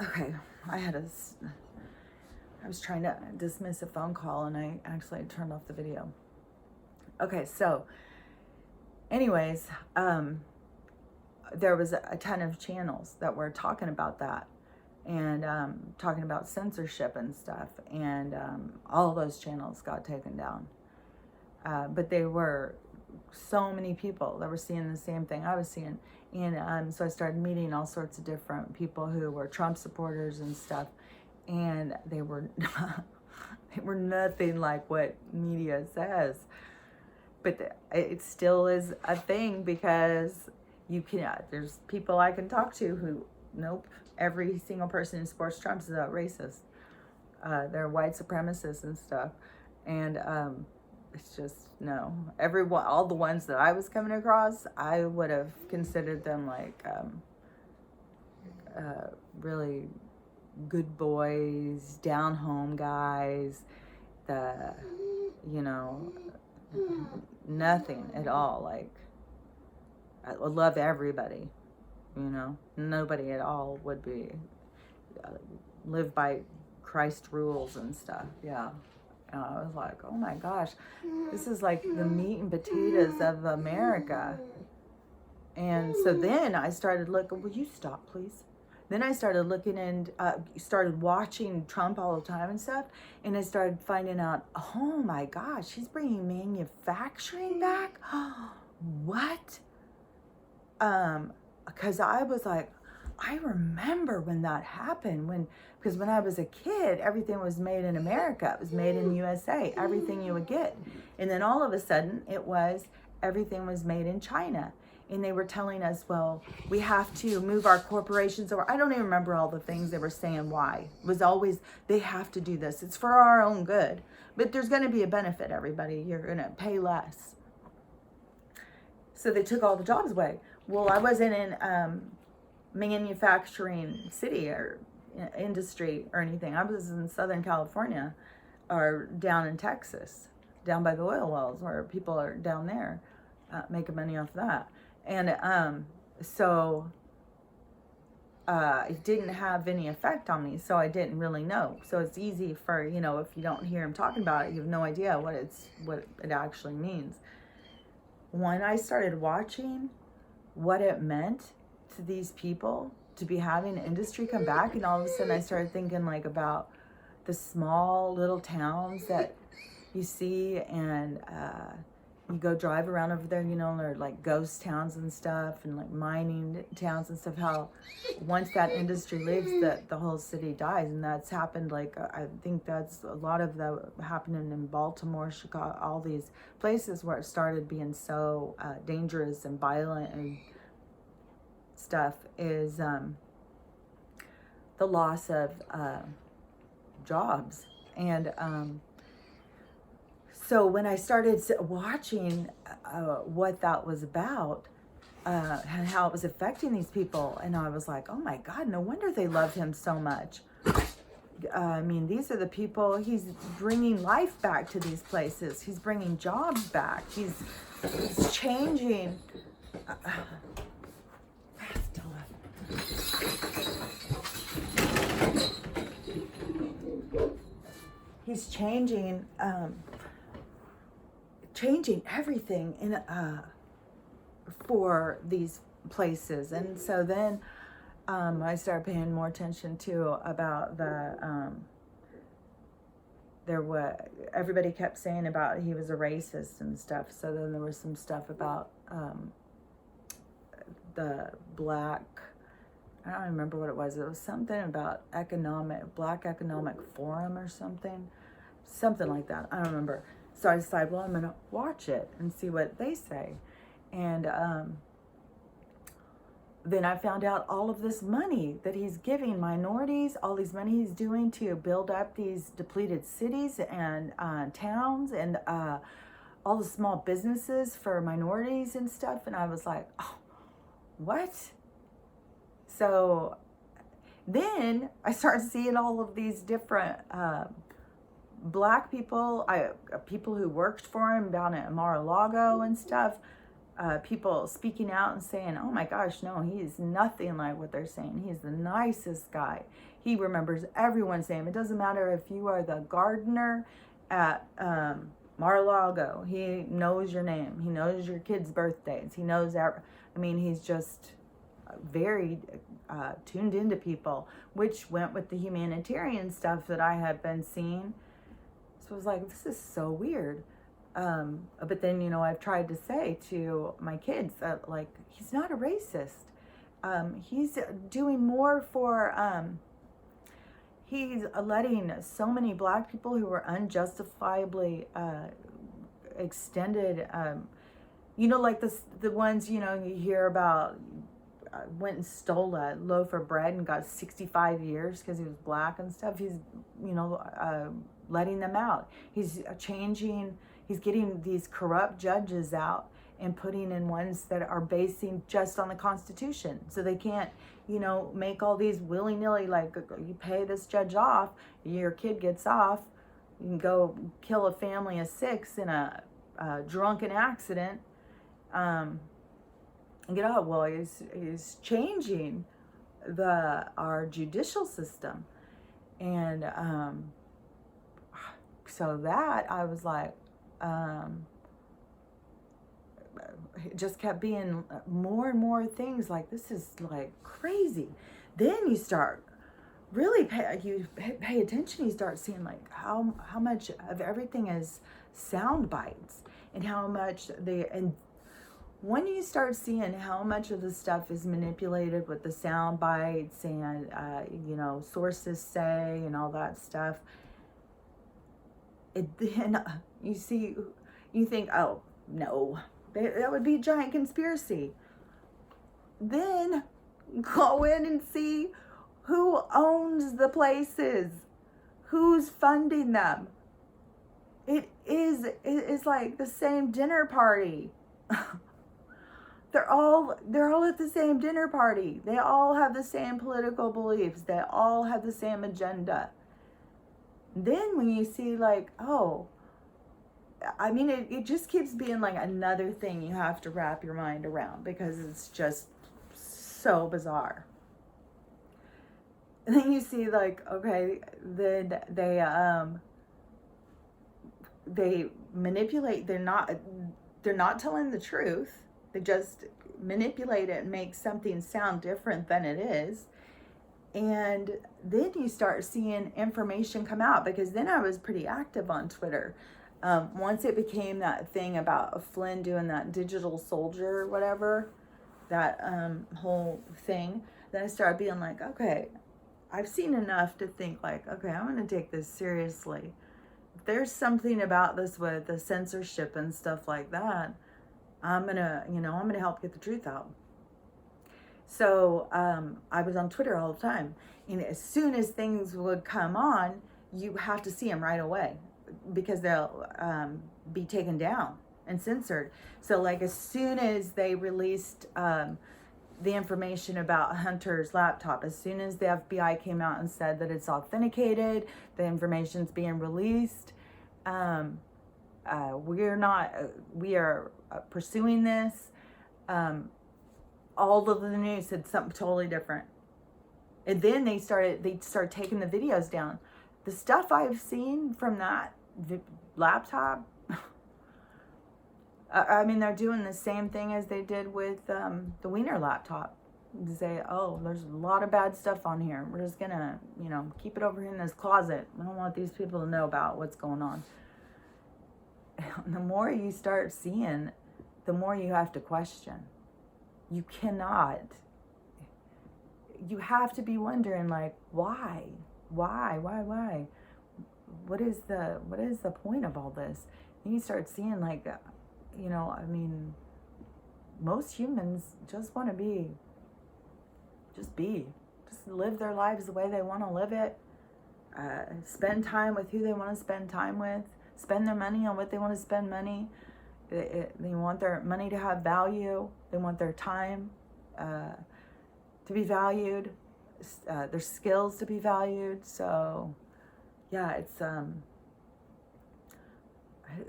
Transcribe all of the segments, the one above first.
Okay, I was trying to dismiss a phone call and I actually turned off the video. Okay, so anyways, there was a ton of channels that were talking about that and talking about censorship and stuff, and all of those channels got taken down. But they were so many people that were seeing the same thing I was seeing. And so I started meeting all sorts of different people who were Trump supporters and stuff. And they were they were nothing like what media says. But it still is a thing, because you can, there's people I can talk to who, nope, every single person who supports Trump is a racist. They're white supremacists and stuff. And it's just, no. Everyone, all the ones that I was coming across, I would have considered them like really good boys, down home guys, the, you know, nothing at all. Like, I love everybody, you know. Nobody at all would be live by Christ rules and stuff. Yeah. And I was like, oh my gosh, this is like the meat and potatoes of America. And so then I started looking, will you stop, please? Then I started looking and started watching Trump all the time and stuff. And I started finding out, oh my gosh, he's bringing manufacturing back? What? Because I was like, I remember when that happened, because when I was a kid, everything was made in America. It was made in USA, everything you would get. And then all of a sudden everything was made in China. And they were telling us, well, we have to move our corporations over. I don't even remember all the things they were saying why. It was always, they have to do this. It's for our own good. But there's going to be a benefit, everybody. You're going to pay less. So they took all the jobs away. Well, I wasn't in manufacturing city or industry or anything. I was in Southern California or down in Texas, down by the oil wells, where people are down there making money off that. And so it didn't have any effect on me, so I didn't really know. So it's easy for, you know, if you don't hear him talking about it, you have no idea what it actually means. When I started watching what it meant to these people to be having industry come back, and all of a sudden I started thinking like about the small little towns that you see, and you go drive around over there, you know, they're like ghost towns and stuff, and like mining towns and stuff, how once that industry leaves, the whole city dies. And that's happened, like I think that's a lot of that happening in Baltimore, Chicago, all these places where it started being so dangerous and violent and stuff, is the loss of jobs. And so when I started watching what that was about, and how it was affecting these people, and I was like, oh my God, no wonder they loved him so much. I mean, these are the people, he's bringing life back to these places. He's bringing jobs back. He's changing. He's changing everything in for these places. And so then I started paying more attention to about everybody kept saying about he was a racist and stuff. So then there was some stuff about the black, I don't remember what it was. It was something about Black Economic Forum or something like that. I don't remember. So I decided, well, I'm going to watch it and see what they say. And then I found out all of this money that he's giving minorities, all these money he's doing to build up these depleted cities and towns, and all the small businesses for minorities and stuff. And I was like, oh, what? So then I started seeing all of these different black people, people who worked for him down at Mar-a-Lago and stuff, people speaking out and saying, oh my gosh, no, he is nothing like what they're saying. He's the nicest guy. He remembers everyone's name. It doesn't matter if you are the gardener at Mar-a-Lago. He knows your name. He knows your kids' birthdays. He knows he's just very tuned into people, which went with the humanitarian stuff that I had been seeing. So I was like, this is so weird. But then, I've tried to say to my kids that, like, he's not a racist. He's doing more for, he's letting so many black people who were unjustifiably extended, like the ones, you hear about, went and stole a loaf of bread and got 65 years because he was black and stuff. He's, letting them out. He's getting these corrupt judges out and putting in ones that are basing just on the Constitution. So they can't, make all these willy-nilly, like, you pay this judge off, your kid gets off, you can go kill a family of 6 in a drunken accident, and get out. Well, he's changing our judicial system. And so that, I was like, it just kept being more and more things like, this is like crazy. Then you start really pay attention. You start seeing like how much of everything is sound bites, and how much and when you start seeing how much of the stuff is manipulated with the sound bites and sources say and all that stuff, then you think, oh no, that would be a giant conspiracy. Then go in and see who owns the places, who's funding them. It's like the same dinner party. They're all at the same dinner party. They all have the same political beliefs. They all have the same agenda. Then when you see like, oh, it just keeps being like another thing you have to wrap your mind around, because it's just so bizarre. And then you see like, okay, then they manipulate. They're not telling the truth. They just manipulate it and make something sound different than it is. And then you start seeing information come out, because then I was pretty active on Twitter. Once it became that thing about Flynn doing that digital soldier or whatever, that whole thing, then I started being like, okay, I've seen enough to think like, okay, I'm going to take this seriously. If there's something about this with the censorship and stuff like that, I'm gonna help get the truth out. So I was on Twitter all the time, and as soon as things would come on, you have to see them right away, because they'll be taken down and censored. So like as soon as they released the information about Hunter's laptop, as soon as the FBI came out and said that it's authenticated, the information's being released, we are pursuing this. All of the news said something totally different. And then they started taking the videos down. The stuff I've seen from that laptop, they're doing the same thing as they did with the Wiener laptop. They say, oh, there's a lot of bad stuff on here. We're just gonna, keep it over here in this closet. I don't want these people to know about what's going on. The more you start seeing, the more you have to question. You have to be wondering, like, why? What is the point of all this? And you start seeing, like, most humans just want to just live their lives the way they want to live it, spend time with who they want to spend time with, spend their money on what they want to spend money. They want their money to have value. They want their time to be valued, their skills to be valued. So, yeah, it's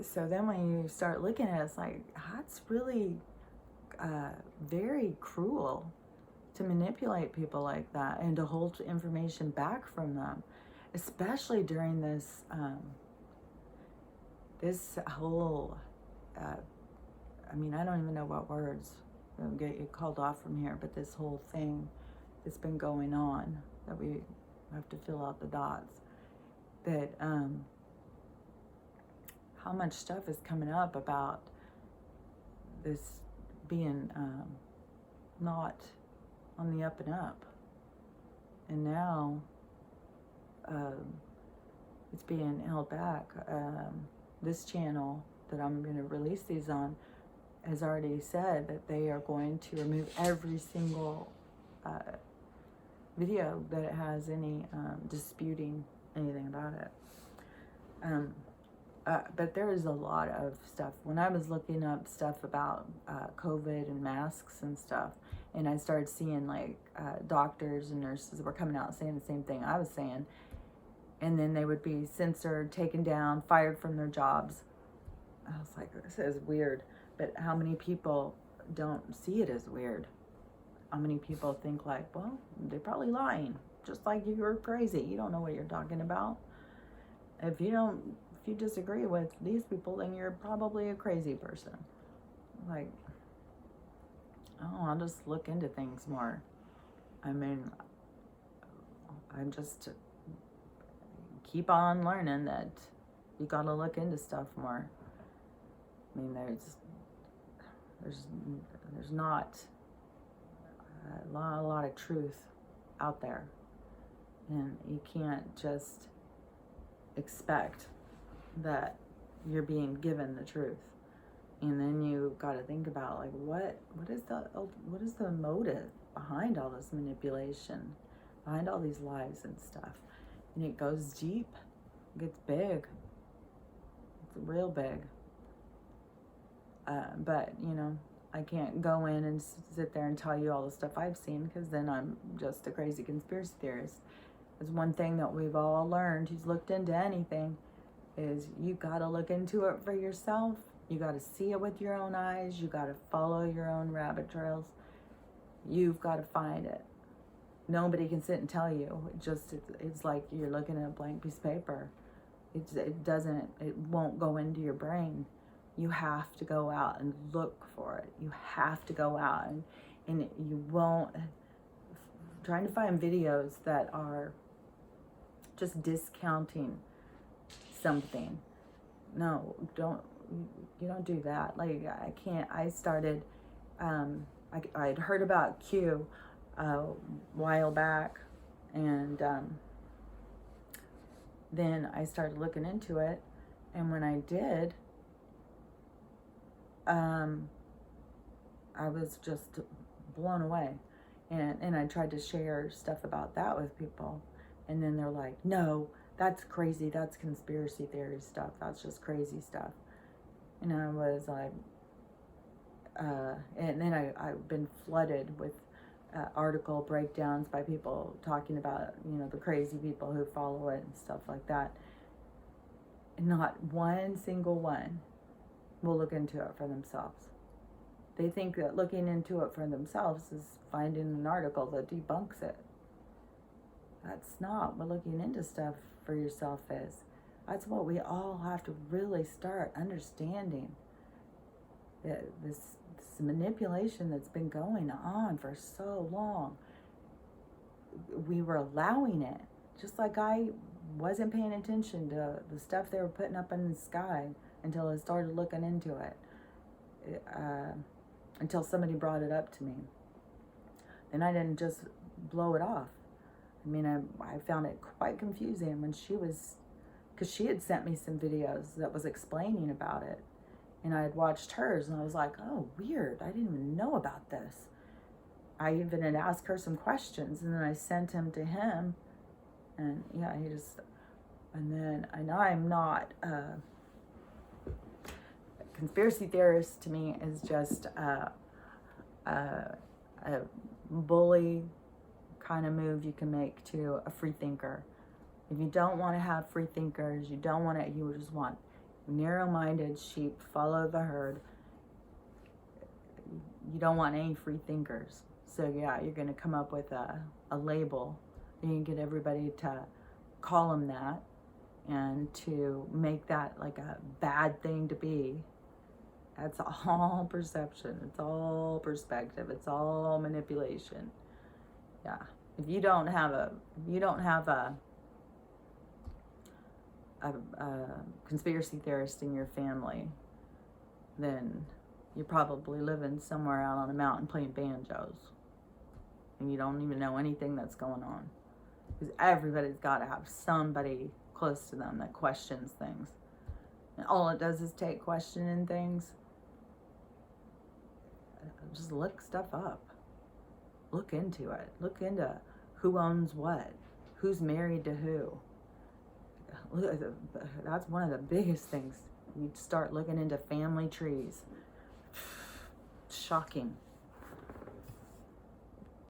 so then when you start looking at it, it's like, that's really very cruel to manipulate people like that and to hold information back from them, especially during this this whole I mean, I don't even know what words will get you called off from here, but this whole thing that's been going on, that we have to fill out the dots, that how much stuff is coming up about this being not on the up and up, and now it's being held back. This channel that I'm going to release these on has already said that they are going to remove every single video that it has any disputing anything about it. But there is a lot of stuff. When I was looking up stuff about COVID and masks and stuff, and I started seeing like doctors and nurses were coming out saying the same thing I was saying, and then they would be censored, taken down, fired from their jobs. I was like, this is weird. But how many people don't see it as weird? How many people think like, well, they're probably lying, just like you're crazy. You don't know what you're talking about. If you disagree with these people, then you're probably a crazy person. Like, oh, I'll just look into things more. I mean, I'm just keep on learning that you gotta look into stuff more. I mean, there's not a lot of truth out there, and you can't just expect that you're being given the truth. And then you got to think about like what is the motive behind all this manipulation, behind all these lies and stuff. And it goes deep, it gets big, it's real big. But you know, I can't go in and sit there and tell you all the stuff I've seen, because then I'm just a crazy conspiracy theorist. There's one thing that we've all learned who's looked into anything, is you got to look into it for yourself. You got to see it with your own eyes. You got to follow your own rabbit trails. You've got to find it. Nobody can sit and tell you. It's like you're looking at a blank piece of paper. It won't go into your brain. You have to go out and look for it. You have to go out and you won't, trying to find videos that are just discounting something. No, you don't do that. Like, I started, I'd heard about Q a while back, and then I started looking into it, and when I did, I was just blown away, and I tried to share stuff about that with people, and then they're like, no, that's crazy, that's conspiracy theory stuff, that's just crazy stuff. And I was like, and then I've been flooded with article breakdowns by people talking about, you know, the crazy people who follow it and stuff like that. And not one single one will look into it for themselves. They think that looking into it for themselves is finding an article that debunks it. That's not what looking into stuff for yourself is. That's what we all have to really start understanding. This manipulation that's been going on for so long, we were allowing it. Just like I wasn't paying attention to the stuff they were putting up in the sky until I started looking into it, until somebody brought it up to me. And I didn't just blow it off. I mean, I found it quite confusing when because she had sent me some videos that was explaining about it. And I had watched hers, and I was like, oh, weird. I didn't even know about this. I even had asked her some questions, and then I sent them to him. And yeah, and I'm not, conspiracy theorist to me is just a bully kind of move you can make to a free thinker. If you don't want to have free thinkers, you just want narrow-minded sheep, follow the herd, you don't want any free thinkers. So yeah, you're going to come up with a label, and you get everybody to call them that, and to make that like a bad thing to be. That's all perception. It's all perspective. It's all manipulation. Yeah. If you don't have a conspiracy theorist in your family, then you're probably living somewhere out on a mountain playing banjos, and you don't even know anything that's going on. Because everybody's got to have somebody close to them that questions things. And all it does is take questioning things. Just look stuff up. Look into it. Look into who owns what. Who's married to who. That's one of the biggest things. You start looking into family trees. Shocking.